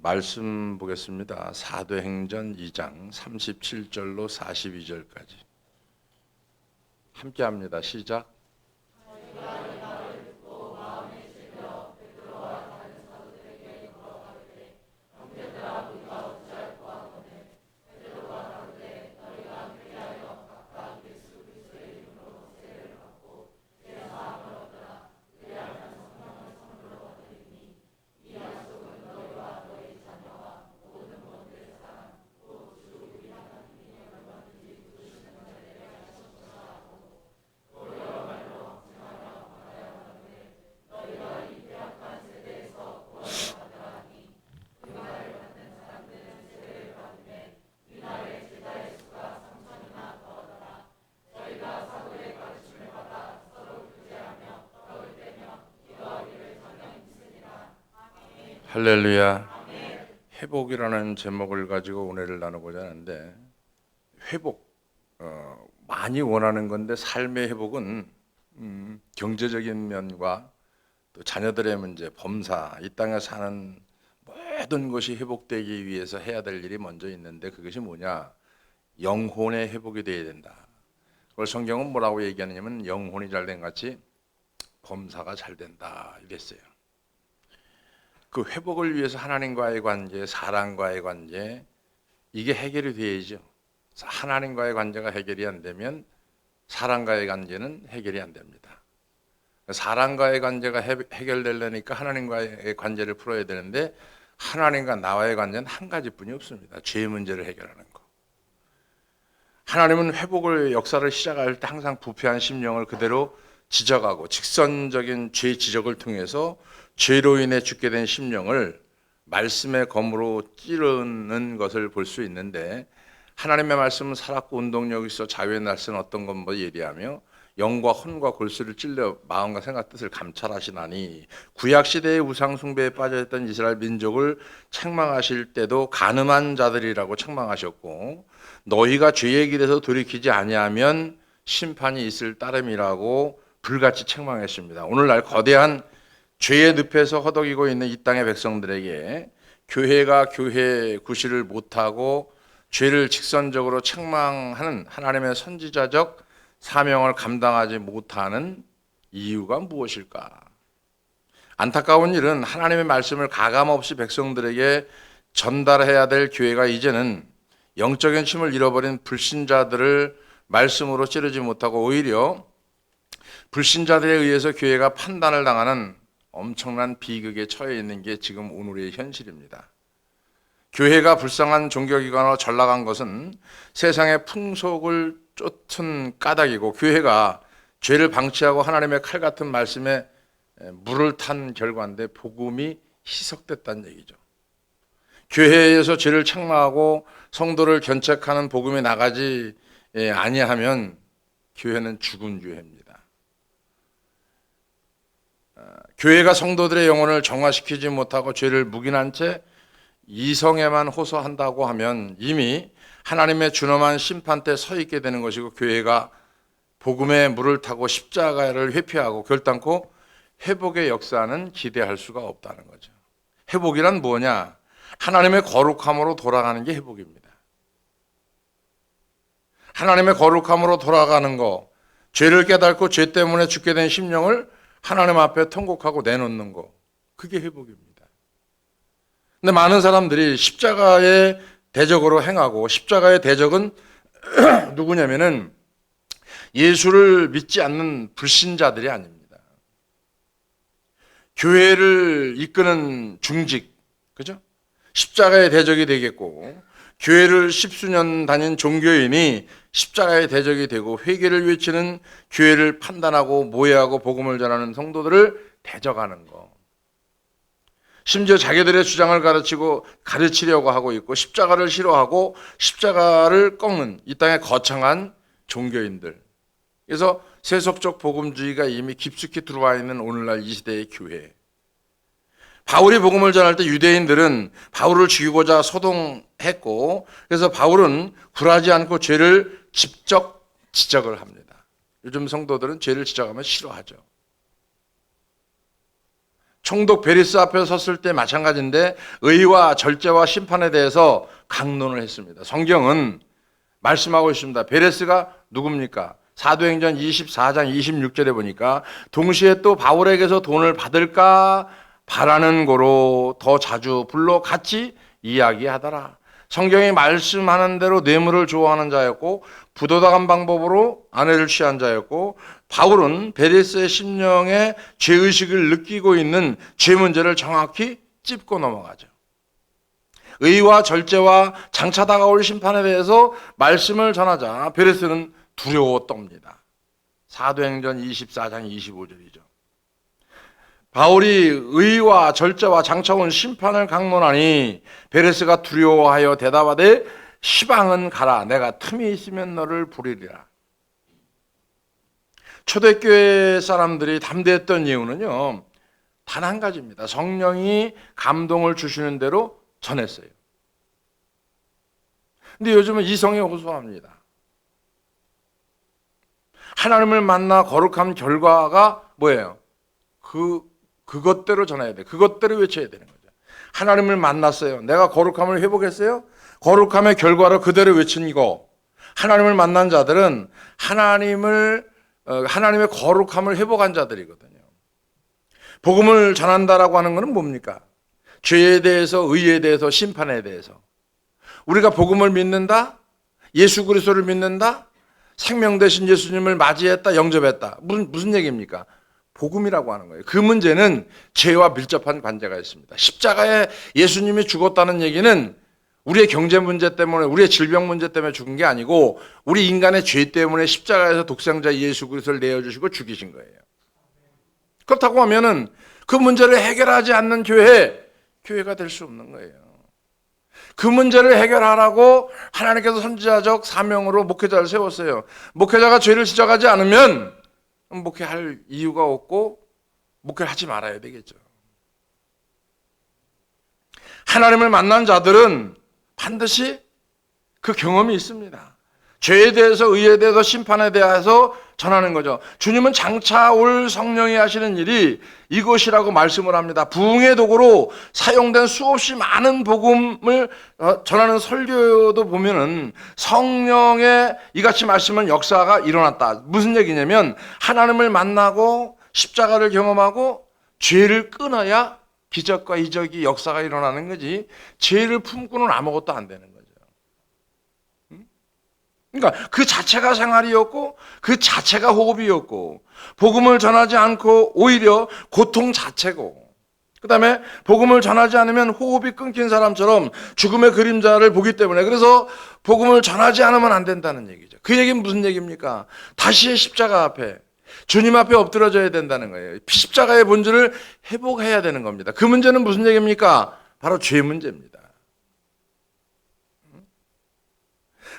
말씀 보겠습니다. 사도행전 2장 37절로 42절까지 함께 합니다. 시작. 할렐루야. 회복이라는 제목을 가지고 은혜를 나누고자 하는데, 회복 많이 원하는 건데 삶의 회복은 경제적인 면과 또 자녀들의 문제, 범사, 이 땅에 사는 모든 것이 회복되기 위해서 해야 될 일이 먼저 있는데, 그것이 뭐냐? 영혼의 회복이 되어야 된다. 그걸 성경은 뭐라고 얘기하느냐면 영혼이 잘된 같이 범사가 잘 된다 이랬어요. 그 회복을 위해서 하나님과의 관계, 사람과의 관계, 이게 해결이 돼야죠. 하나님과의 관계가 해결이 안 되면 사람과의 관계는 해결이 안 됩니다. 사람과의 관계가 해결되려니까 하나님과의 관계를 풀어야 되는데, 하나님과 나와의 관계는 한 가지뿐이 없습니다. 죄 문제를 해결하는 거. 하나님은 회복을 역사를 시작할 때 항상 부패한 심령을 그대로 지적하고, 직선적인 죄 지적을 통해서 죄로 인해 죽게 된 심령을 말씀의 검으로 찌르는 것을 볼 수 있는데, 하나님의 말씀은 살았고 운동력이 있어 자유의 날선 어떤 것보다 예리하며 영과 혼과 골수를 찔러 마음과 생각 뜻을 감찰하시나니, 구약시대의 우상숭배에 빠져있던 이스라엘 민족을 책망하실 때도 간음한 자들이라고 책망하셨고, 너희가 죄의 길에서 돌이키지 아니하면 심판이 있을 따름이라고 불같이 책망했습니다. 오늘날 거대한 죄의 늪에서 허덕이고 있는 이 땅의 백성들에게 교회가 교회 구실을 못하고 죄를 직선적으로 책망하는 하나님의 선지자적 사명을 감당하지 못하는 이유가 무엇일까? 안타까운 일은 하나님의 말씀을 가감없이 백성들에게 전달해야 될 교회가 이제는 영적인 힘을 잃어버린 불신자들을 말씀으로 찌르지 못하고 오히려 불신자들에 의해서 교회가 판단을 당하는 엄청난 비극에 처해 있는 게 지금 오늘의 현실입니다. 교회가 불쌍한 종교기관으로 전락한 것은 세상의 풍속을 쫓은 까닭이고, 교회가 죄를 방치하고 하나님의 칼 같은 말씀에 물을 탄 결과인데 복음이 희석됐다는 얘기죠. 교회에서 죄를 책망하고 성도를 견책하는 복음이 나가지 아니하면 교회는 죽은 교회입니다. 교회가 성도들의 영혼을 정화시키지 못하고 죄를 묵인한 채 이성에만 호소한다고 하면 이미 하나님의 준엄한 심판대 서 있게 되는 것이고, 교회가 복음의 물을 타고 십자가를 회피하고 결단코 회복의 역사는 기대할 수가 없다는 거죠. 회복이란 뭐냐? 하나님의 거룩함으로 돌아가는 게 회복입니다. 하나님의 거룩함으로 돌아가는 거, 죄를 깨닫고 죄 때문에 죽게 된 심령을 하나님 앞에 통곡하고 내놓는 거, 그게 회복입니다. 근데 많은 사람들이 십자가의 대적으로 행하고, 십자가의 대적은 누구냐면은 예수를 믿지 않는 불신자들이 아닙니다. 교회를 이끄는 중직, 그죠? 십자가의 대적이 되겠고, 교회를 십수년 다닌 종교인이 십자가의 대적이 되고, 회개를 외치는 교회를 판단하고 모해하고 복음을 전하는 성도들을 대적하는 거. 심지어 자기들의 주장을 가르치려고 하고 있고, 십자가를 싫어하고 십자가를 꺾는 이 땅의 거창한 종교인들. 그래서 세속적 복음주의가 이미 깊숙이 들어와 있는 오늘날 이 시대의 교회. 바울이 복음을 전할 때 유대인들은 바울을 죽이고자 소동했고, 그래서 바울은 굴하지 않고 죄를 직접 지적을 합니다. 요즘 성도들은 죄를 지적하면 싫어하죠. 총독 베리스 앞에 섰을 때 마찬가지인데 의와 절제와 심판에 대해서 강론을 했습니다. 성경은 말씀하고 있습니다. 베레스가 누굽니까? 사도행전 24장 26절에 보니까 동시에 또 바울에게서 돈을 받을까 바라는 거로 더 자주 불러 같이 이야기하더라. 성경이 말씀하는 대로 뇌물을 좋아하는 자였고 부도덕한 방법으로 아내를 취한 자였고 바울은 베레스의 심령에 죄의식을 느끼고 있는 죄 문제를 정확히 짚고 넘어가죠. 의와 절제와 장차 다가올 심판에 대해서 말씀을 전하자 베레스는 두려워 떱니다. 사도행전 24장 25절이죠. 바울이 의와 절제와 장차 온 심판을 강론하니 베레스가 두려워하여 대답하되 시방은 가라. 내가 틈이 있으면 너를 부리리라. 초대교회 사람들이 담대했던 이유는요, 단 한 가지입니다. 성령이 감동을 주시는 대로 전했어요. 근데 요즘은 이성이 호소합니다. 하나님을 만나 거룩한 결과가 뭐예요? 그것대로 전해야 돼. 그것대로 외쳐야 되는 거죠. 하나님을 만났어요. 내가 거룩함을 회복했어요. 거룩함의 결과로 그대로 외친 거. 하나님을 만난 자들은 하나님의 거룩함을 회복한 자들이거든요. 복음을 전한다라고 하는 것은 뭡니까? 죄에 대해서, 의에 대해서, 심판에 대해서. 우리가 복음을 믿는다? 예수 그리스도를 믿는다? 생명 되신 예수님을 맞이했다, 영접했다. 무슨 얘기입니까? 복음이라고 하는 거예요. 그 문제는 죄와 밀접한 관계가 있습니다. 십자가에 예수님이 죽었다는 얘기는 우리의 경제 문제 때문에, 우리의 질병 문제 때문에 죽은 게 아니고 우리 인간의 죄 때문에 십자가에서 독생자 예수 그리스도를 내어주시고 죽이신 거예요. 그렇다고 하면은 그 문제를 해결하지 않는 교회가 될 수 없는 거예요. 그 문제를 해결하라고 하나님께서 선지자적 사명으로 목회자를 세웠어요. 목회자가 죄를 지적하지 않으면 목회할 이유가 없고 목회를 하지 말아야 되겠죠. 하나님을 만난 자들은 반드시 그 경험이 있습니다. 죄에 대해서, 의에 대해서, 심판에 대해서 전하는 거죠. 주님은 장차 올 성령이 하시는 일이 이것이라고 말씀을 합니다. 부흥의 도구로 사용된 수없이 많은 복음을 전하는 설교도 보면은 성령의 이같이 말씀은 역사가 일어났다. 무슨 얘기냐면 하나님을 만나고 십자가를 경험하고 죄를 끊어야 기적과 이적이 역사가 일어나는 거지, 죄를 품고는 아무것도 안 되는 거죠. 그러니까 그 자체가 생활이었고 그 자체가 호흡이었고 복음을 전하지 않고 오히려 고통 자체고, 그 다음에 복음을 전하지 않으면 호흡이 끊긴 사람처럼 죽음의 그림자를 보기 때문에, 그래서 복음을 전하지 않으면 안 된다는 얘기죠. 그 얘기는 무슨 얘기입니까? 다시 십자가 앞에, 주님 앞에 엎드려져야 된다는 거예요. 십자가의 본질을 회복해야 되는 겁니다. 그 문제는 무슨 얘기입니까? 바로 죄 문제입니다.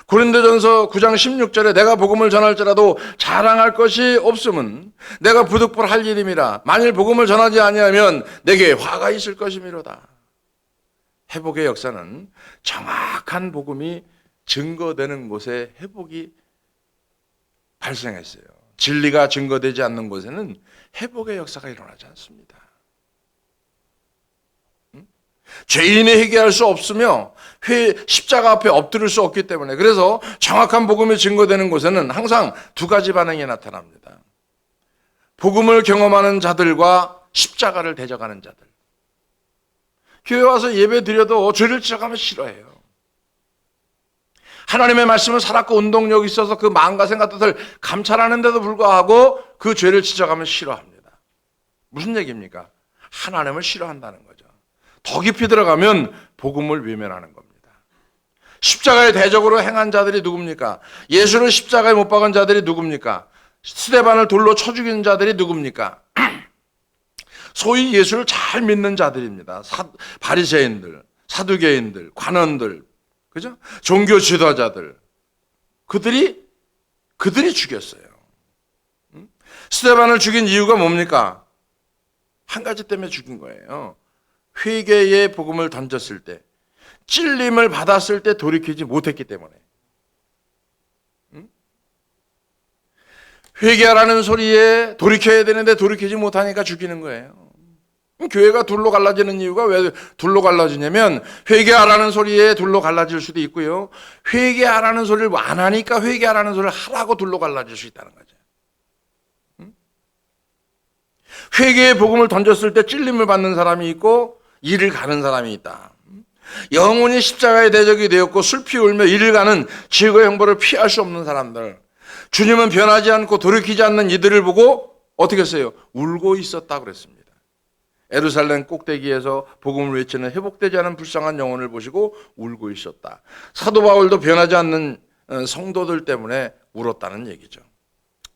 고린도전서 9장 16절에 내가 복음을 전할지라도 자랑할 것이 없음은 내가 부득불할 일임이라. 만일 복음을 전하지 아니하면 내게 화가 있을 것이미로다. 회복의 역사는 정확한 복음이 증거되는 곳에 회복이 발생했어요. 진리가 증거되지 않는 곳에는 회복의 역사가 일어나지 않습니다. 죄인이 회개할 수 없으며 십자가 앞에 엎드릴 수 없기 때문에, 그래서 정확한 복음이 증거되는 곳에는 항상 두 가지 반응이 나타납니다. 복음을 경험하는 자들과 십자가를 대적하는 자들. 교회 와서 예배 드려도 죄를 지적하면 싫어해요. 하나님의 말씀을 살았고 운동력이 있어서 그 마음과 생각 뜻을 감찰하는데도 불구하고 그 죄를 지적하면 싫어합니다. 무슨 얘기입니까? 하나님을 싫어한다는 거죠. 더 깊이 들어가면 복음을 외면하는 겁니다. 십자가의 대적으로 행한 자들이 누굽니까? 예수를 십자가에 못 박은 자들이 누굽니까? 스데반을 돌로 쳐 죽인 자들이 누굽니까? 소위 예수를 잘 믿는 자들입니다. 바리새인들, 사두개인들, 관원들, 그죠? 종교 지도자들. 그들이 죽였어요. 스데반을 죽인 이유가 뭡니까? 한 가지 때문에 죽인 거예요. 회개의 복음을 던졌을 때, 찔림을 받았을 때 돌이키지 못했기 때문에. 회개하라는 소리에 돌이켜야 되는데 돌이키지 못하니까 죽이는 거예요. 교회가 둘로 갈라지는 이유가 왜 둘로 갈라지냐면 회개하라는 소리에 둘로 갈라질 수도 있고요. 회개하라는 소리를 안 하니까 회개하라는 소리를 하라고 둘로 갈라질 수 있다는 거죠. 회개의 복음을 던졌을 때 찔림을 받는 사람이 있고 이를 가는 사람이 있다. 영원히 십자가의 대적이 되었고 슬피 울며 이를 가는 지옥의 형벌을 피할 수 없는 사람들. 주님은 변하지 않고 돌이키지 않는 이들을 보고 어떻게 했어요? 울고 있었다고 그랬습니다. 예루살렘 꼭대기에서 복음을 외치는 회복되지 않은 불쌍한 영혼을 보시고 울고 있었다. 사도 바울도 변하지 않는 성도들 때문에 울었다는 얘기죠.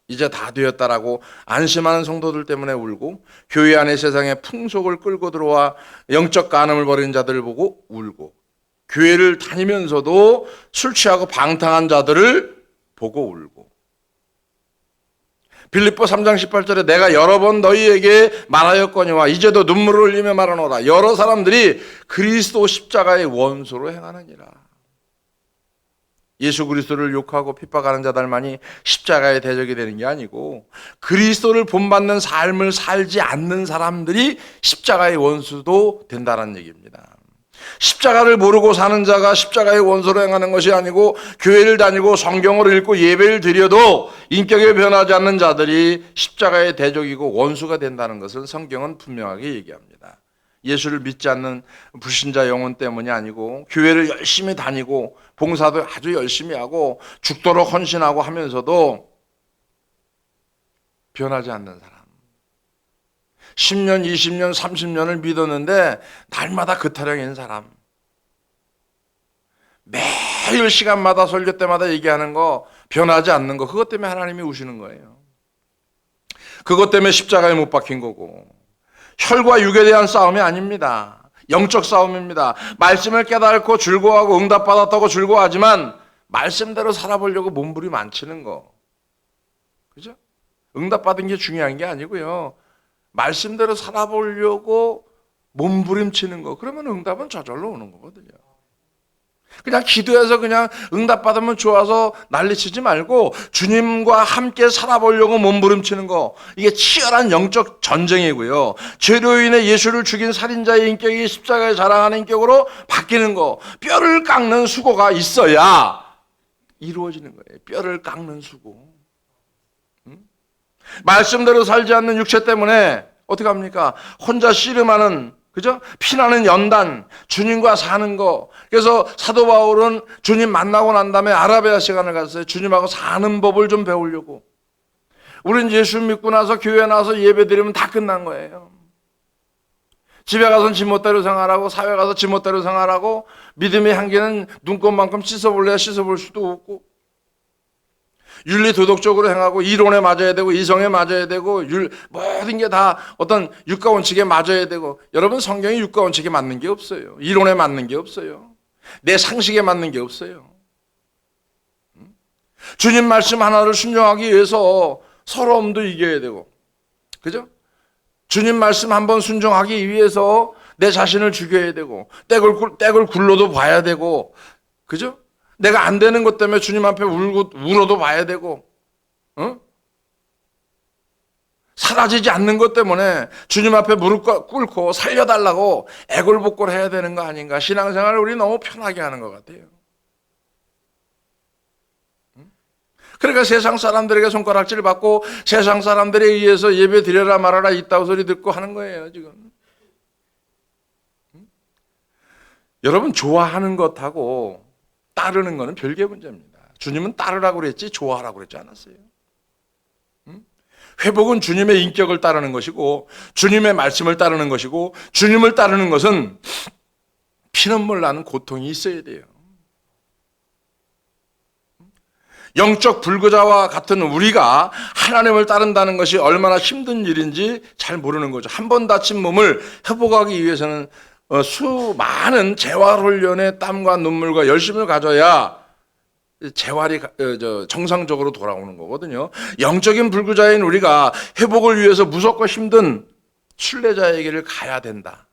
이제 다 되었다라고 안심하는 성도들 때문에 울고, 교회 안의 세상의 풍속을 끌고 들어와 영적 간음을 벌이는 자들을 보고 울고, 교회를 다니면서도 술 취하고 방탕한 자들을 보고 울고. 빌립보 3장 18절에 내가 여러 번 너희에게 말하였거니와 이제도 눈물을 흘리며 말하노라. 여러 사람들이 그리스도 십자가의 원수로 행하느니라. 예수 그리스도를 욕하고 핍박하는 자들만이 십자가의 대적이 되는 게 아니고 그리스도를 본받는 삶을 살지 않는 사람들이 십자가의 원수도 된다는 얘기입니다. 십자가를 모르고 사는 자가 십자가의 원수로 행하는 것이 아니고 교회를 다니고 성경을 읽고 예배를 드려도 인격이 변하지 않는 자들이 십자가의 대적이고 원수가 된다는 것을 성경은 분명하게 얘기합니다. 예수를 믿지 않는 불신자 영혼 때문이 아니고 교회를 열심히 다니고 봉사도 아주 열심히 하고 죽도록 헌신하고 하면서도 변하지 않는 사람. 10년, 20년, 30년을 믿었는데 날마다 그 타령인 사람. 매일 시간마다 설교 때마다 얘기하는 거, 변하지 않는 거, 그것 때문에 하나님이 우시는 거예요. 그것 때문에 십자가에 못 박힌 거고. 혈과 육에 대한 싸움이 아닙니다. 영적 싸움입니다. 말씀을 깨닫고 즐거워하고 응답받았다고 즐거워하지만 말씀대로 살아보려고 몸부림 안 치는 거. 그죠? 응답받은 게 중요한 게 아니고요. 말씀대로 살아보려고 몸부림치는 거. 그러면 응답은 저절로 오는 거거든요. 그냥 기도해서 그냥 응답받으면 좋아서 난리치지 말고 주님과 함께 살아보려고 몸부림치는 거. 이게 치열한 영적 전쟁이고요. 죄로 인해 예수를 죽인 살인자의 인격이 십자가에 자랑하는 인격으로 바뀌는 거. 뼈를 깎는 수고가 있어야 이루어지는 거예요. 뼈를 깎는 수고. 말씀대로 살지 않는 육체 때문에 어떻게 합니까? 혼자 씨름하는, 그죠? 피나는 연단, 주님과 사는 거. 그래서 사도 바울은 주님 만나고 난 다음에 아라비아 시간을 갔어요. 주님하고 사는 법을 좀 배우려고. 우린 예수 믿고 나서 교회 나와서 예배 드리면 다 끝난 거예요. 집에 가서는 지멋대로 생활하고 사회 가서 지멋대로 생활하고 믿음의 향기는 눈곱만큼 씻어볼래야 씻어볼 수도 없고 윤리 도덕적으로 행하고 이론에 맞아야 되고 이성에 맞아야 되고 모든 게 다 어떤 육가 원칙에 맞아야 되고. 여러분, 성경이 육가 원칙에 맞는 게 없어요. 이론에 맞는 게 없어요. 내 상식에 맞는 게 없어요. 주님 말씀 하나를 순종하기 위해서 서러움도 이겨야 되고, 그죠? 주님 말씀 한번 순종하기 위해서 내 자신을 죽여야 되고 떼굴 굴러도 봐야 되고, 그죠? 내가 안 되는 것 때문에 주님 앞에 울어도 봐야 되고, 사라지지 않는 것 때문에 주님 앞에 무릎 꿇고 살려달라고 애골복골 해야 되는 거 아닌가. 신앙생활을 우리 너무 편하게 하는 것 같아요. 그러니까 세상 사람들에게 손가락질 받고 세상 사람들에 의해서 예배 드려라 말아라 있다고 소리 듣고 하는 거예요 지금. 여러분, 좋아하는 것하고 따르는 것은 별개 문제입니다. 주님은 따르라고 그랬지 좋아하라고 그랬지 않았어요. 회복은 주님의 인격을 따르는 것이고 주님의 말씀을 따르는 것이고, 주님을 따르는 것은 피눈물 나는 고통이 있어야 돼요. 영적 불구자와 같은 우리가 하나님을 따른다는 것이 얼마나 힘든 일인지 잘 모르는 거죠. 한 번 다친 몸을 회복하기 위해서는 수많은 재활훈련의 땀과 눈물과 열심을 가져야 재활이 정상적으로 돌아오는 거거든요. 영적인 불구자인 우리가 회복을 위해서 무섭고 힘든 순례자에게를 가야 된다.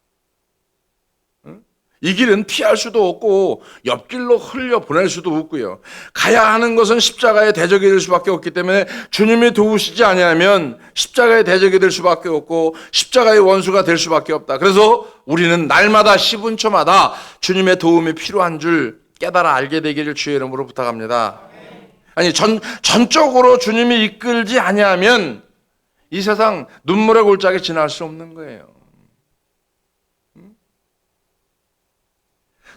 이 길은 피할 수도 없고 옆길로 흘려 보낼 수도 없고요. 가야 하는 것은 십자가의 대적이 될 수밖에 없기 때문에 주님이 도우시지 아니하면 십자가의 대적이 될 수밖에 없고 십자가의 원수가 될 수밖에 없다. 그래서 우리는 날마다 10분초마다 주님의 도움이 필요한 줄 깨달아 알게 되기를 주의 이름으로 부탁합니다. 아니 전적으로 주님이 이끌지 아니하면 이 세상 눈물의 골짜기 지날 수 없는 거예요.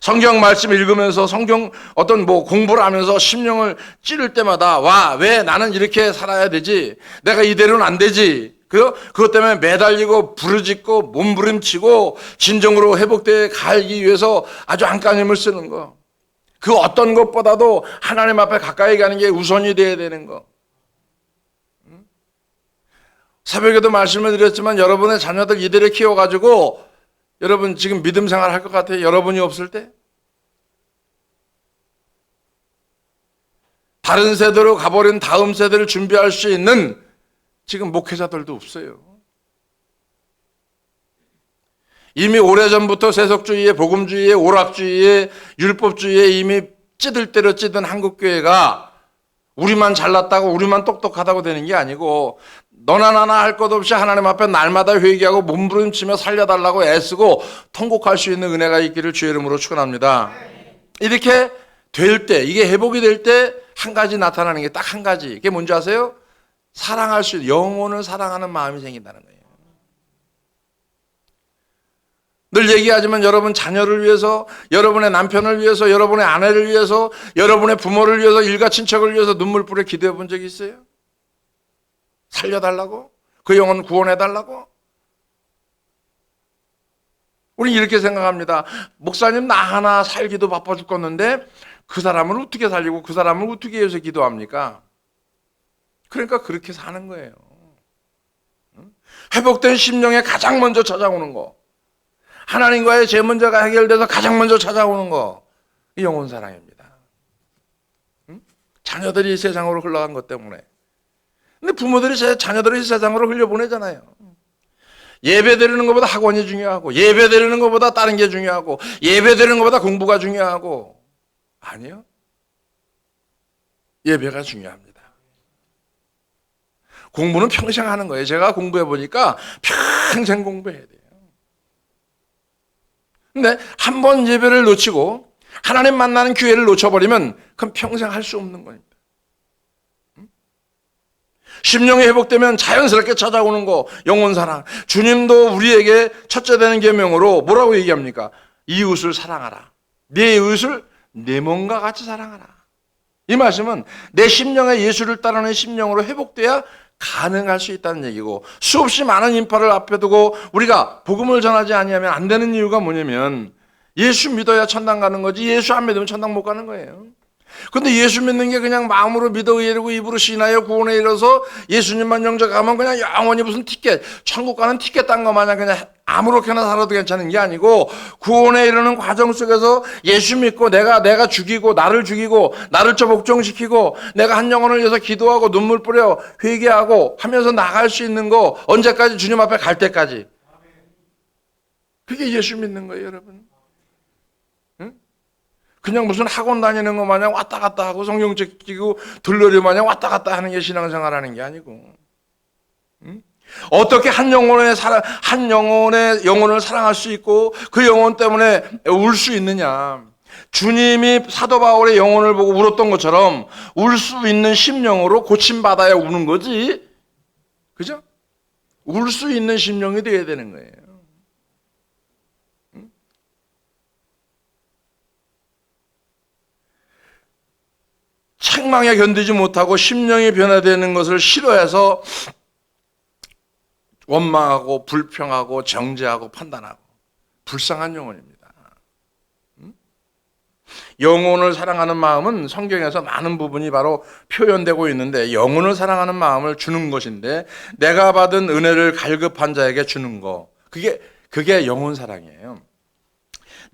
성경 말씀 읽으면서 성경 어떤 공부를 하면서 심령을 찌를 때마다 왜 나는 이렇게 살아야 되지? 내가 이대로는 안 되지. 그것 때문에 매달리고 부르짖고 몸부림치고 진정으로 회복되어 가기 위해서 아주 안간힘을 쓰는 거. 그 어떤 것보다도 하나님 앞에 가까이 가는 게 우선이 돼야 되는 거. 새벽에도 말씀을 드렸지만 여러분의 자녀들 이대로 키워가지고 여러분 지금 믿음 생활 할 것 같아요? 여러분이 없을 때? 다른 세대로 가버린 다음 세대를 준비할 수 있는 지금 목회자들도 없어요. 이미 오래전부터 세속주의에 복음주의에 오락주의에 율법주의에 이미 찌들 대로 찌든 한국교회가 우리만 잘났다고 우리만 똑똑하다고 되는 게 아니고 너나 나나 할 것 없이 하나님 앞에 날마다 회개하고 몸부림치며 살려달라고 애쓰고 통곡할 수 있는 은혜가 있기를 주의 이름으로 축원합니다. 이렇게 될 때, 이게 회복이 될 때 한 가지 나타나는 게 딱 한 가지. 이게 뭔지 아세요? 사랑할 수 있는, 영혼을 사랑하는 마음이 생긴다는 거예요. 늘 얘기하지만 여러분 자녀를 위해서, 여러분의 남편을 위해서, 여러분의 아내를 위해서, 여러분의 부모를 위해서, 일가 친척을 위해서 눈물 뿌려 기도해 본 적이 있어요? 살려달라고? 그 영혼 구원해달라고? 우리 이렇게 생각합니다. 목사님 나 하나 살기도 바빠 죽겠는데 그 사람을 어떻게 살리고 그 사람을 어떻게 해서 기도합니까? 그러니까 그렇게 사는 거예요. 회복된 심령에 가장 먼저 찾아오는 거, 하나님과의 제 문제가 해결돼서 가장 먼저 찾아오는 거, 이 영혼 사랑입니다. 자녀들이 세상으로 흘러간 것 때문에. 근데 부모들이 자녀들을 이 세상으로 흘려보내잖아요. 예배 드리는 것보다 학원이 중요하고, 예배 드리는 것보다 다른 게 중요하고, 예배 드리는 것보다 공부가 중요하고. 아니요. 예배가 중요합니다. 공부는 평생 하는 거예요. 제가 공부해 보니까 평생 공부해야 돼요. 근데 한 번 예배를 놓치고 하나님 만나는 기회를 놓쳐버리면 그건 평생 할 수 없는 겁니다. 심령이 회복되면 자연스럽게 찾아오는 거, 영혼 사랑. 주님도 우리에게 첫째 되는 계명으로 뭐라고 얘기합니까? 이웃을 사랑하라. 네 이웃을 내 몸과 같이 사랑하라. 이 말씀은 내 심령에 예수를 따르는 심령으로 회복돼야 가능할 수 있다는 얘기고, 수없이 많은 인파를 앞에 두고 우리가 복음을 전하지 아니하면 안 되는 이유가 뭐냐면 예수 믿어야 천당 가는 거지 예수 안 믿으면 천당 못 가는 거예요. 근데 예수 믿는 게 그냥 마음으로 믿어 의뢰고 입으로 신하여 구원에 이뤄서 예수님만 영접하면 그냥 영원히 무슨 티켓, 천국 가는 티켓 딴 거 마냥 그냥 아무렇게나 살아도 괜찮은 게 아니고, 구원에 이르는 과정 속에서 예수 믿고 내가 죽이고 나를 저 복종시키고 내가 한 영혼을 위해서 기도하고 눈물 뿌려 회개하고 하면서 나갈 수 있는 거, 언제까지? 주님 앞에 갈 때까지. 그게 예수 믿는 거예요, 여러분. 그냥 무슨 학원 다니는 것 마냥 왔다 갔다 하고 성경책 끼고 들러리 마냥 왔다 갔다 하는 게 신앙생활하는 게 아니고, 어떻게 한 영혼의 영혼을 사랑할 수 있고 그 영혼 때문에 울 수 있느냐. 주님이 사도 바울의 영혼을 보고 울었던 것처럼 울 수 있는 심령으로 고침받아야 우는 거지, 그죠? 울 수 있는 심령이 돼야 되는 거예요. 책망에 견디지 못하고 심령이 변화되는 것을 싫어해서 원망하고 불평하고 정죄하고 판단하고, 불쌍한 영혼입니다. 영혼을 사랑하는 마음은 성경에서 많은 부분이 바로 표현되고 있는데, 영혼을 사랑하는 마음을 주는 것인데 내가 받은 은혜를 갈급한 자에게 주는 거, 그게 영혼 사랑이에요.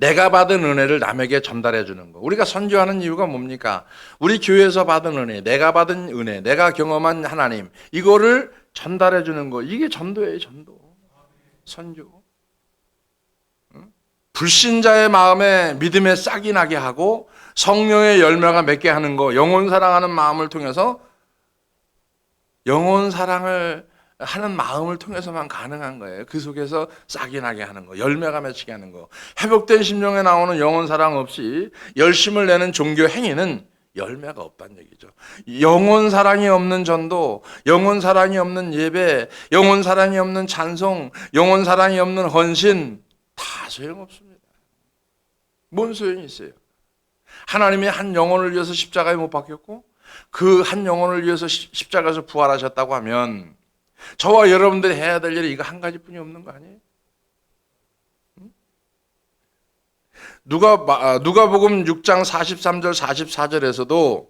내가 받은 은혜를 남에게 전달해 주는 거. 우리가 선교하는 이유가 뭡니까? 우리 교회에서 받은 은혜, 내가 받은 은혜, 내가 경험한 하나님, 이거를 전달해 주는 거. 이게 전도예요, 전도. 선교. 불신자의 마음에 믿음의 싹이 나게 하고 성령의 열매가 맺게 하는 거, 영혼 사랑하는 마음을 통해서, 영혼 사랑을 하는 마음을 통해서만 가능한 거예요. 그 속에서 싹이 나게 하는 거, 열매가 맺히게 하는 거. 회복된 심령에 나오는 영혼 사랑 없이 열심을 내는 종교 행위는 열매가 없다는 얘기죠. 영혼 사랑이 없는 전도, 영혼 사랑이 없는 예배, 영혼 사랑이 없는 찬송, 영혼 사랑이 없는 헌신, 다 소용없습니다. 뭔 소용이 있어요? 하나님이 한 영혼을 위해서 십자가에 못 박혔고 그 한 영혼을 위해서 십자가에서 부활하셨다고 하면 저와 여러분들이 해야 될 일이 이거 한 가지뿐이 없는 거 아니에요? 누가복음 6장 43절 44절에서도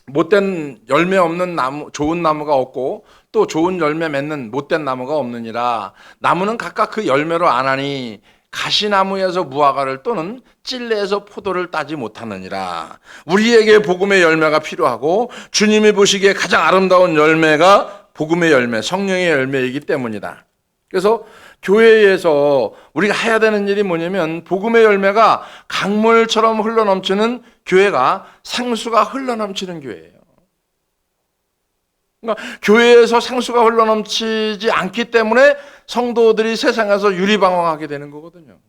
못된 열매 없는 나무, 좋은 나무가 없고 또 좋은 열매 맺는 못된 나무가 없느니라. 나무는 각각 그 열매로 아나니 가시나무에서 무화과를 또는 찔레에서 포도를 따지 못하느니라. 우리에게 복음의 열매가 필요하고 주님이 보시기에 가장 아름다운 열매가 복음의 열매, 성령의 열매이기 때문이다. 그래서 교회에서 우리가 해야 되는 일이 뭐냐면 복음의 열매가 강물처럼 흘러넘치는 교회가 생수가 흘러넘치는 교회예요. 그러니까 교회에서 생수가 흘러넘치지 않기 때문에 성도들이 세상에서 유리방황하게 되는 거거든요.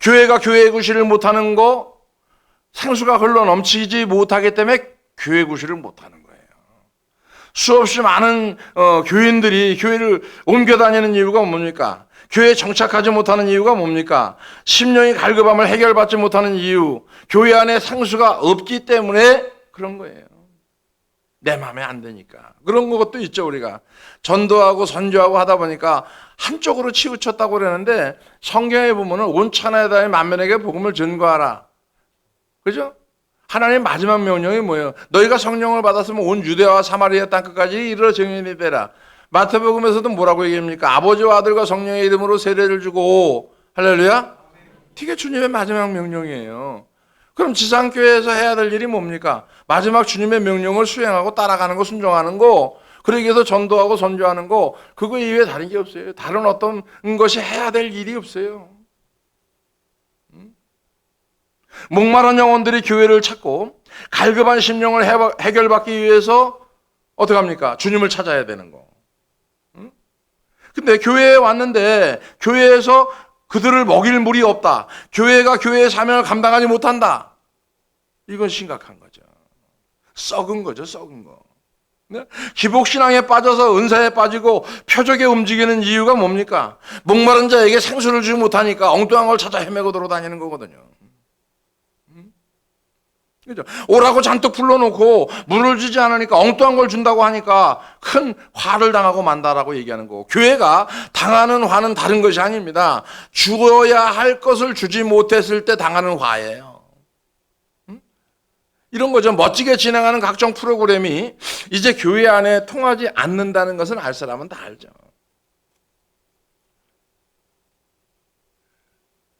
교회가 교회 구실을 못하는 거, 생수가 흘러넘치지 못하기 때문에 교회 구실을 못하는 거예요. 수없이 많은 교인들이 교회를 옮겨 다니는 이유가 뭡니까? 교회에 정착하지 못하는 이유가 뭡니까? 심령이 갈급함을 해결받지 못하는 이유, 교회 안에 생수가 없기 때문에 그런 거예요. 내 마음에 안 되니까. 그런 것도 있죠. 우리가 전도하고 선교하고 하다 보니까 한쪽으로 치우쳤다고 그러는데 성경에 보면은 온 천하에 다해 만민에게 복음을 전거하라. 그죠? 하나님의 마지막 명령이 뭐예요? 너희가 성령을 받았으면 온 유대와 사마리아 땅끝까지 이르러 증인이 되라. 마태복음에서도 뭐라고 얘기합니까? 아버지와 아들과 성령의 이름으로 세례를 주고, 할렐루야? 이게 주님의 마지막 명령이에요. 그럼 지상교회에서 해야 될 일이 뭡니까? 마지막 주님의 명령을 수행하고 따라가는 거, 순종하는 거, 그러기 위해서 전도하고 선교하는 거, 그거 이외에 다른 게 없어요. 다른 어떤 것이 해야 될 일이 없어요. 목마른 영혼들이 교회를 찾고 갈급한 심령을 해결받기 위해서 어떻게 합니까? 주님을 찾아야 되는 거. 근데 교회에 왔는데 교회에서 그들을 먹일 물이 없다. 교회가 교회의 사명을 감당하지 못한다. 이건 심각한 거죠. 썩은 거죠, 썩은 거. 기복신앙에 빠져서 은사에 빠지고 표적에 움직이는 이유가 뭡니까? 목마른 자에게 생수를 주지 못하니까 엉뚱한 걸 찾아 헤매고 돌아다니는 거거든요. 그죠? 오라고 잔뜩 불러놓고 물을 주지 않으니까 엉뚱한 걸 준다고 하니까 큰 화를 당하고 만다라고 얘기하는 거고, 교회가 당하는 화는 다른 것이 아닙니다. 주어야 할 것을 주지 못했을 때 당하는 화예요. 이런 거죠. 멋지게 진행하는 각종 프로그램이 이제 교회 안에 통하지 않는다는 것은 알 사람은 다 알죠.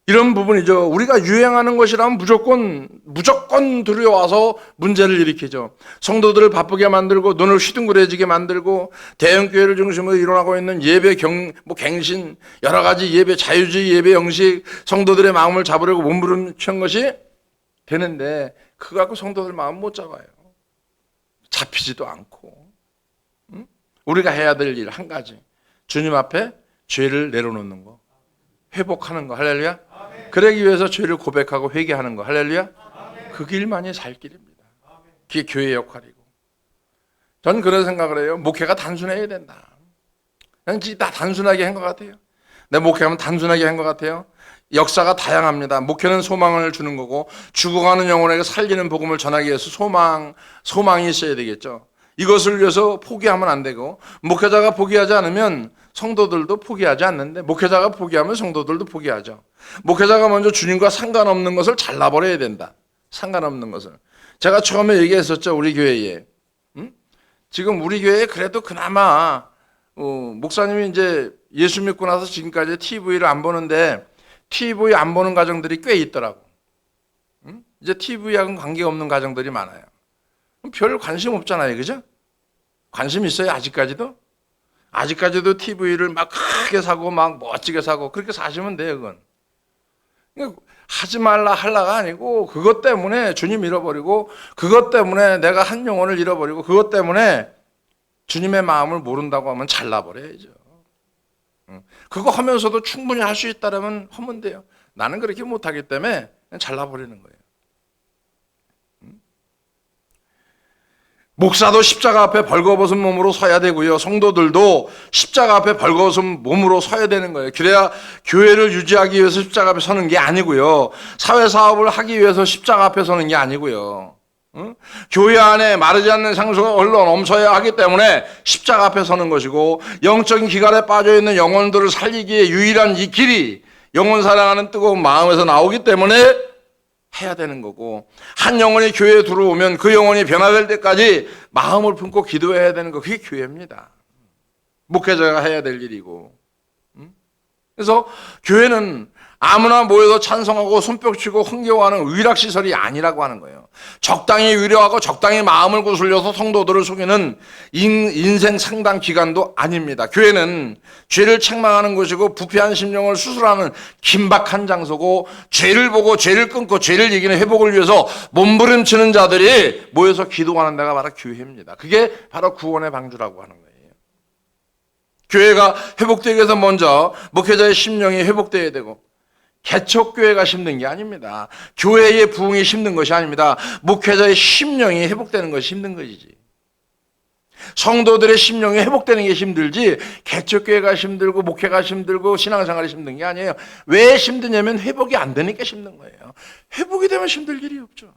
이런 부분이죠. 우리가 유행하는 것이라면 무조건 들여와서 문제를 일으키죠. 성도들을 바쁘게 만들고 눈을 휘둥그레지게 만들고 대형교회를 중심으로 일어나고 있는 예배 갱신, 여러 가지 예배, 자유주의 예배 형식, 성도들의 마음을 잡으려고 몸부림치는 것이 되는데 그거 갖고 성도들 마음 못 잡아요. 잡히지도 않고. 우리가 해야 될 일 한 가지, 주님 앞에 죄를 내려놓는 거, 회복하는 거. 할렐루야. 그러기 위해서 죄를 고백하고 회개하는 거. 할렐루야. 그 길만이 살 길입니다. 그게 교회의 역할이고. 전 그런 생각을 해요. 목회가 단순해야 된다. 그냥 다 단순하게 한 것 같아요. 내 목회하면 단순하게 한 것 같아요. 역사가 다양합니다. 목회는 소망을 주는 거고, 죽어가는 영혼에게 살리는 복음을 전하기 위해서 소망이 있어야 되겠죠. 이것을 위해서 포기하면 안 되고, 목회자가 포기하지 않으면 성도들도 포기하지 않는데, 목회자가 포기하면 성도들도 포기하죠. 목회자가 먼저 주님과 상관없는 것을 잘라버려야 된다. 상관없는 것을. 제가 처음에 얘기했었죠. 우리 교회에. 지금 우리 교회에 그래도 그나마 목사님이 이제 예수 믿고 나서 지금까지 TV를 안 보는데 TV 안 보는 가정들이 꽤 있더라고. 이제 TV하고는 관계없는 가정들이 많아요. 별 관심 없잖아요. 그죠? 관심 있어요? 아직까지도? 아직까지도 TV를 막 크게 사고 막 멋지게 사고 그렇게 사시면 돼요. 그건 하지 말라 할라가 아니고, 그것 때문에 주님 잃어버리고, 그것 때문에 내가 한 영혼을 잃어버리고, 그것 때문에 주님의 마음을 모른다고 하면 잘라버려야죠. 그거 하면서도 충분히 할 수 있다면 하면 돼요. 나는 그렇게 못하기 때문에 그냥 잘라버리는 거예요. 목사도 십자가 앞에 벌거벗은 몸으로 서야 되고요. 성도들도 십자가 앞에 벌거벗은 몸으로 서야 되는 거예요. 그래야 교회를 유지하기 위해서 십자가 앞에 서는 게 아니고요. 사회사업을 하기 위해서 십자가 앞에 서는 게 아니고요. 교회 안에 마르지 않는 상수가 흘러 넘쳐야 하기 때문에 십자가 앞에 서는 것이고, 영적인 기갈에 빠져있는 영혼들을 살리기에 유일한 이 길이 영혼 사랑하는 뜨거운 마음에서 나오기 때문에 해야 되는 거고, 한 영혼이 교회에 들어오면 그 영혼이 변화될 때까지 마음을 품고 기도해야 되는 거, 그게 교회입니다. 목회자가 해야 될 일이고. 그래서 교회는 아무나 모여서 찬송하고 손뼉치고 흥겨워하는 의락시설이 아니라고 하는 거예요. 적당히 위로하고 적당히 마음을 구슬려서 성도들을 속이는 인생 상당 기간도 아닙니다. 교회는 죄를 책망하는 곳이고 부패한 심령을 수술하는 긴박한 장소고, 죄를 보고 죄를 끊고 죄를 이기는 회복을 위해서 몸부림치는 자들이 모여서 기도하는 데가 바로 교회입니다. 그게 바로 구원의 방주라고 하는 거예요. 교회가 회복되기 위해서 먼저 목회자의 심령이 회복되어야 되고, 개척교회가 힘든 게 아닙니다. 교회의 부흥이 힘든 것이 아닙니다. 목회자의 심령이 회복되는 것이 힘든 것이지. 성도들의 심령이 회복되는 게 힘들지, 개척교회가 힘들고 목회가 힘들고 신앙생활이 힘든 게 아니에요. 왜 힘드냐면 회복이 안 되니까 힘든 거예요. 회복이 되면 힘들 일이 없죠.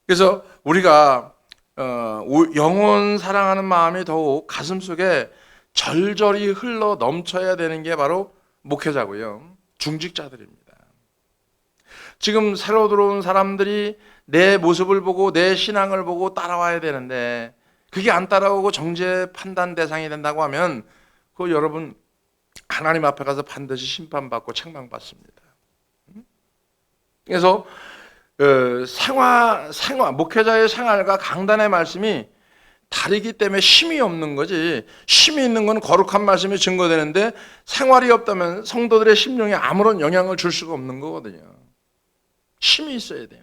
그래서 우리가 영혼 사랑하는 마음이 더욱 가슴속에 절절히 흘러 넘쳐야 되는 게 바로 목회자고요. 중직자들입니다. 지금 새로 들어온 사람들이 내 모습을 보고 내 신앙을 보고 따라와야 되는데, 그게 안 따라오고 정죄 판단 대상이 된다고 하면 그 여러분 하나님 앞에 가서 반드시 심판받고 책망받습니다. 그래서 목회자의 생활과 강단의 말씀이 다르기 때문에 힘이 없는 거지, 힘이 있는 건 거룩한 말씀이 증거되는데 생활이 없다면 성도들의 심령에 아무런 영향을 줄 수가 없는 거거든요. 힘이 있어야 돼요.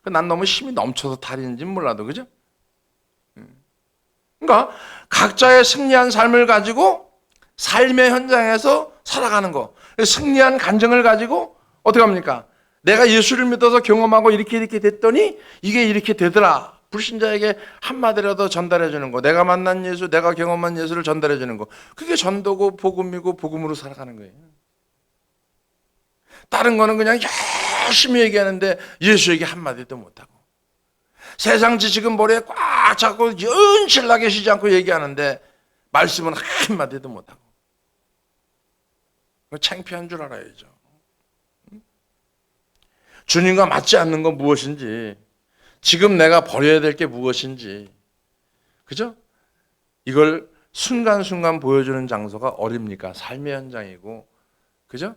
난 너무 힘이 넘쳐서 다리는지 몰라도, 그죠? 그러니까 각자의 승리한 삶을 가지고 삶의 현장에서 살아가는 거, 승리한 간증을 가지고 어떻게 합니까? 내가 예수를 믿어서 경험하고 이렇게 됐더니 이게 이렇게 되더라. 불신자에게 한마디라도 전달해 주는 거, 내가 만난 예수, 내가 경험한 예수를 전달해 주는 거, 그게 전도고 복음이고 복음으로 살아가는 거예요. 다른 거는 그냥 열심히 얘기하는데 예수에게 한마디도 못하고, 세상 지식은 머리에 꽉 잡고 연실나게 쉬지 않고 얘기하는데 말씀은 한마디도 못하고, 창피한 줄 알아야죠. 주님과 맞지 않는 건 무엇인지, 지금 내가 버려야 될 게 무엇인지, 그죠? 이걸 순간순간 보여주는 장소가 어딥니까? 삶의 현장이고, 그죠?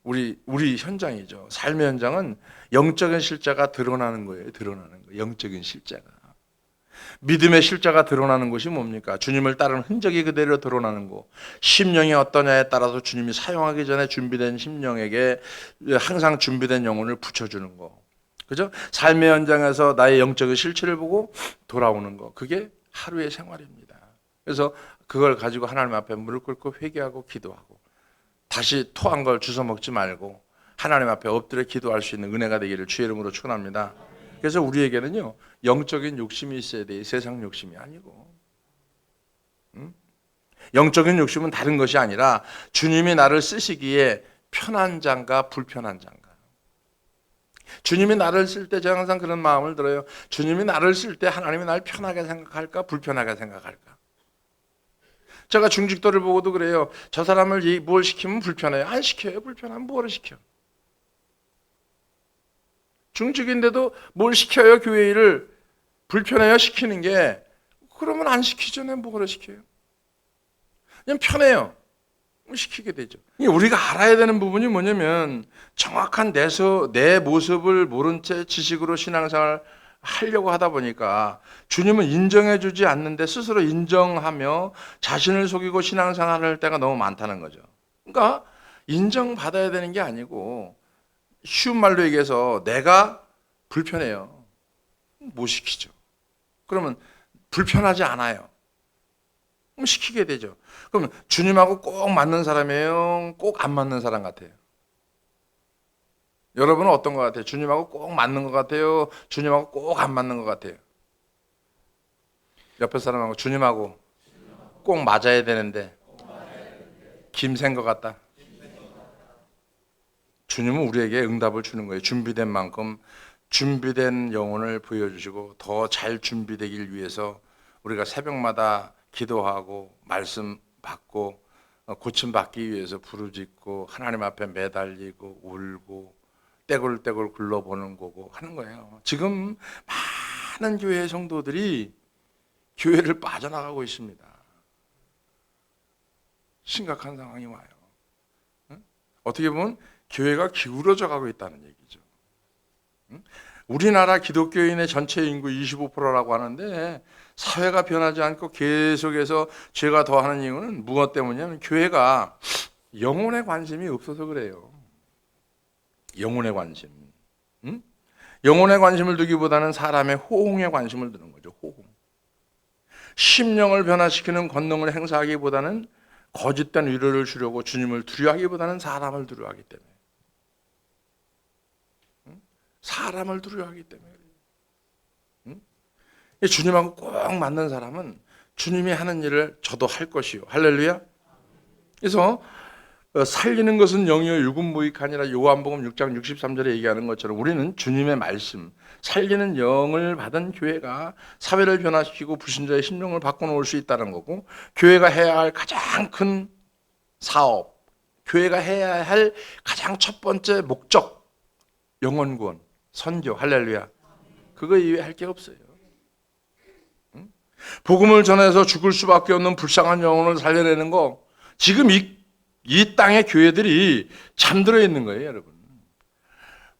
우리 현장이죠. 삶의 현장은 영적인 실제가 드러나는 거예요. 드러나는 거. 영적인 실제가. 믿음의 실제가 드러나는 것이 뭡니까? 주님을 따르는 흔적이 그대로 드러나는 거. 심령이 어떠냐에 따라서 주님이 사용하기 전에 준비된 심령에게 항상 준비된 영혼을 붙여주는 거. 그죠? 삶의 현장에서 나의 영적인 실체를 보고 돌아오는 거. 그게 하루의 생활입니다. 그래서 그걸 가지고 하나님 앞에 무릎 꿇고 회개하고 기도하고, 다시 토한 걸 주워 먹지 말고 하나님 앞에 엎드려 기도할 수 있는 은혜가 되기를 주의 이름으로 축원합니다. 그래서 우리에게는요, 영적인 욕심이 있어야 돼요. 세상 욕심이 아니고. 영적인 욕심은 다른 것이 아니라 주님이 나를 쓰시기에 편한 자인가 불편한 자인가. 주님이 나를 쓸 때 제가 항상 그런 마음을 들어요. 주님이 나를 쓸 때 하나님이 나를 편하게 생각할까 불편하게 생각할까. 제가 중직도를 보고도 그래요. 저 사람을 뭘 시키면 불편해요. 안 시켜요. 불편하면 뭐를 시켜. 중직인데도 뭘 시켜요. 교회 일을 불편해요. 시키는 게. 그러면 안 시키죠. 내가 뭐를 시켜요. 그냥 편해요. 시키게 되죠. 우리가 알아야 되는 부분이 뭐냐면, 정확한 내 모습을 모른 채 지식으로 신앙생활 하려고 하다 보니까 주님은 인정해 주지 않는데 스스로 인정하며 자신을 속이고 신앙생활을 할 때가 너무 많다는 거죠. 그러니까 인정받아야 되는 게 아니고 쉬운 말로 얘기해서 내가 불편해요. 못 시키죠. 그러면 불편하지 않아요. 그럼 시키게 되죠. 그러면 주님하고 꼭 맞는 사람이에요? 꼭 안 맞는 사람 같아요? 여러분은 어떤 것 같아요? 주님하고 꼭 맞는 것 같아요? 주님하고 꼭 안 맞는 것 같아요? 옆에 사람하고 주님하고 꼭 맞아야 되는데 김새인 것 같다. 주님은 우리에게 응답을 주는 거예요. 준비된 만큼 준비된 영혼을 보여주시고 더 잘 준비되길 위해서 우리가 새벽마다 기도하고 말씀 받고 고침 받기 위해서 부르짖고 하나님 앞에 매달리고 울고 떼굴떼굴 굴러보는 거고 하는 거예요. 지금 많은 교회 성도들이 교회를 빠져나가고 있습니다. 심각한 상황이 와요. 어떻게 보면 교회가 기울어져 가고 있다는 얘기죠. 우리나라 기독교인의 전체 인구 25%라고 하는데 사회가 변하지 않고 계속해서 죄가 더하는 이유는 무엇 때문이냐면 교회가 영혼에 관심이 없어서 그래요. 영혼의 관심. 영혼의 관심을 두기보다는 사람의 호응에 관심을 두는 거죠. 호응. 심령을 변화시키는 권능을 행사하기보다는 거짓된 위로를 주려고 주님을 두려워하기보다는 사람을 두려워하기 때문에. 사람을 두려워하기 때문에. 주님하고 꼭 맞는 사람은 주님이 하는 일을 저도 할 것이요. 할렐루야. 그래서 살리는 것은 영이요 육은무익하니라 요한복음 6장 63절에 얘기하는 것처럼 우리는 주님의 말씀, 살리는 영을 받은 교회가 사회를 변화시키고 불신자의 심령을 바꿔놓을 수 있다는 거고, 교회가 해야 할 가장 큰 사업, 교회가 해야 할 가장 첫 번째 목적, 영혼구원, 선교, 할렐루야. 그거 이외에 할 게 없어요. 복음을 전해서 죽을 수밖에 없는 불쌍한 영혼을 살려내는 거, 지금 이 땅의 교회들이 잠들어 있는 거예요, 여러분.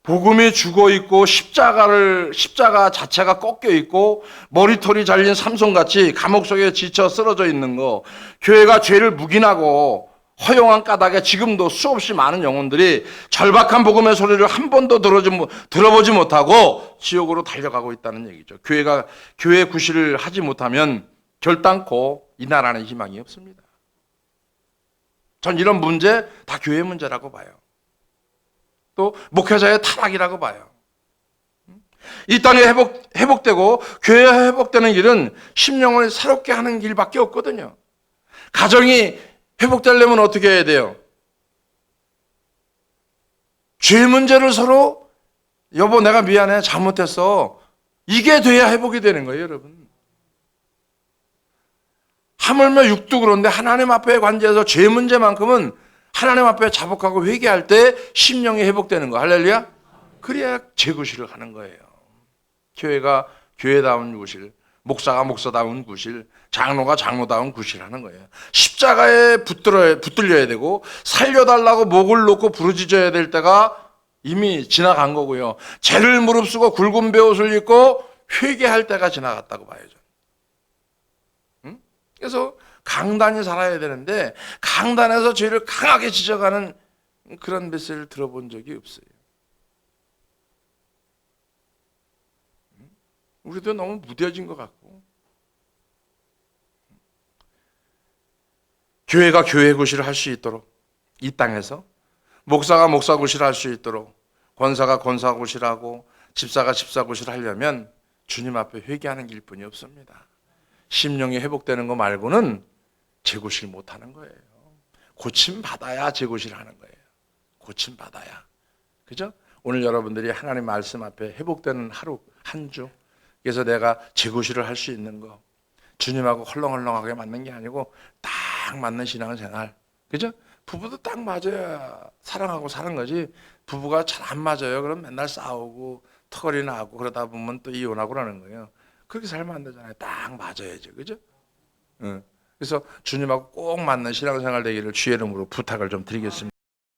복음이 죽어 있고 십자가 자체가 꺾여 있고 머리털이 잘린 삼손같이 감옥 속에 지쳐 쓰러져 있는 거, 교회가 죄를 묵인하고 허용한 까닭에 지금도 수없이 많은 영혼들이 절박한 복음의 소리를 한 번도 들어보지 못하고 지옥으로 달려가고 있다는 얘기죠. 교회가 교회 구실을 하지 못하면 결단코 이 나라는 희망이 없습니다. 전 이런 문제 다 교회 문제라고 봐요. 또 목회자의 타락이라고 봐요. 이 땅이 회복되고 교회가 회복되는 길은 심령을 새롭게 하는 길밖에 없거든요. 가정이 회복되려면 어떻게 해야 돼요? 죄 문제를 서로 여보 내가 미안해 잘못했어, 이게 돼야 회복이 되는 거예요, 여러분. 하물며 육도 그런데 하나님 앞에 관계해서 죄 문제만큼은 하나님 앞에 자복하고 회개할 때 심령이 회복되는 거, 할렐루야. 그래야 재구실을 하는 거예요. 교회가 교회다운 구실, 목사가 목사다운 구실, 장로가 장로다운 구실하는 거예요. 십자가에 붙들려야 되고 살려달라고 목을 놓고 부르짖어야 될 때가 이미 지나간 거고요. 죄를 무릅쓰고 굵은 베옷을 입고 회개할 때가 지나갔다고 봐야죠. 그래서 강단이 살아야 되는데 강단에서 죄를 강하게 지적하는 그런 메시지를 들어본 적이 없어요. 우리도 너무 무뎌진 것 같고, 교회가 교회 구실을 할 수 있도록, 이 땅에서 목사가 목사 구실을 할 수 있도록, 권사가 권사 구실하고 집사가 집사 구실을 하려면 주님 앞에 회개하는 길뿐이 없습니다. 심령이 회복되는 거 말고는 재구실 못하는 거예요. 고침 받아야 재구실 하는 거예요. 고침 받아야. 그죠? 오늘 여러분들이 하나님 말씀 앞에 회복되는 하루 한 주, 그래서 내가 재구실을 할 수 있는 거, 주님하고 헐렁헐렁하게 맞는 게 아니고 딱 맞는 신앙생활, 그죠? 부부도 딱 맞아야 사랑하고 사는 거지. 부부가 잘 안 맞아요. 그럼 맨날 싸우고 털이 나고 그러다 보면 또 이혼하고 그러는 거예요. 그렇게 살면 안 되잖아요. 딱 맞아야죠, 그죠? 그래서 주님하고 꼭 맞는 신앙생활 되기를 주의 이름으로 부탁을 좀 드리겠습니다.